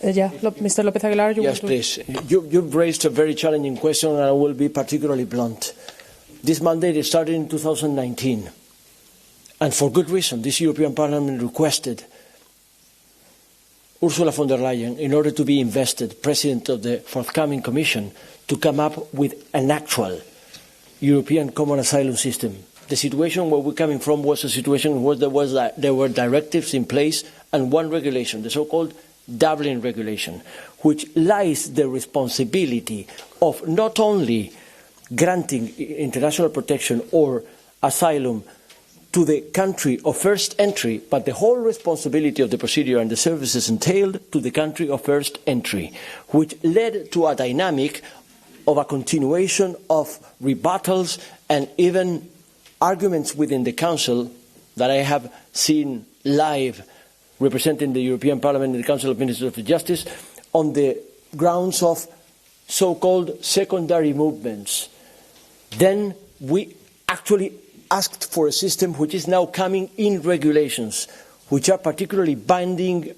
Mr. López Aguilar, yes, please. You've raised a very challenging question, and I will be particularly blunt. This mandate started in 2019, and for good reason. This European Parliament requested Ursula von der Leyen, in order to be invested President of the forthcoming Commission, to come up with an actual European common asylum system. The situation where we're coming from was a situation where there were directives in place and one regulation, the so-called Dublin regulation, which lies the responsibility of not only granting international protection or asylum to the country of first entry, but the whole responsibility of the procedure and the services entailed to the country of first entry, which led to a dynamic of a continuation of rebuttals and even arguments within the Council that I have seen live representing the European Parliament in the Council of Ministers of Justice on the grounds of so-called secondary movements. Then we actually asked for a system which is now coming in regulations, which are particularly binding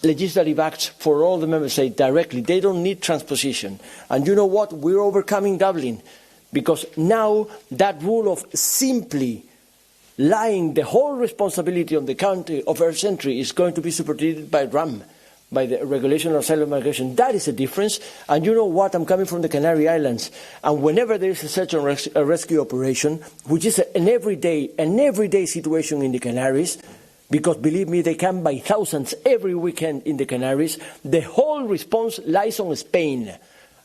legislative acts for all the member states directly. They don't need transposition. And you know what? We're overcoming Dublin, because now that rule of simply lying the whole responsibility on the country of first entry is going to be superseded by RAM, by the regulation on asylum migration. That is a difference. And you know what? I'm coming from the Canary Islands, and whenever there is a search and rescue operation, which is an everyday situation in the Canaries, because believe me, they come by thousands every weekend in the Canaries, the whole response lies on Spain,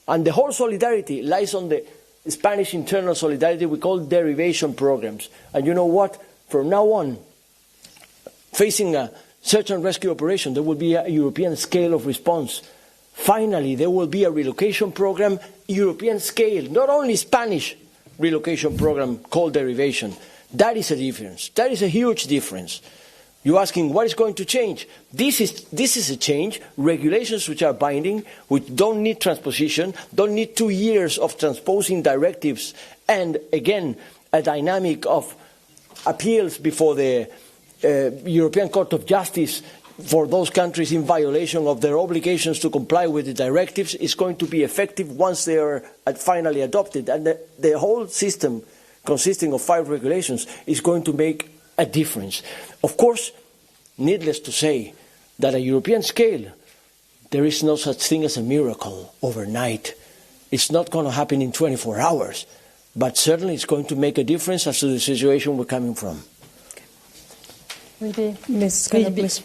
and the whole solidarity lies on the Spanish internal solidarity we call derivation programs. And you know what? From now on, facing a search and rescue operation, there will be a European scale of response. Finally, there will be a relocation program, European scale, not only Spanish relocation program called derivation. That is a difference. That is a huge difference. You're asking what is going to change? This is a change. Regulations which are binding, which don't need transposition, don't need 2 years of transposing directives, and again, a dynamic of appeals before the European Court of Justice for those countries in violation of their obligations to comply with the directives is going to be effective once they are finally adopted. And the whole system, consisting of 5 regulations, is going to make a difference. Of course, needless to say, that at a European scale, there is no such thing as a miracle overnight. It's not going to happen in 24 hours, but certainly it's going to make a difference as to the situation we're coming from. Ms. Scannell, please.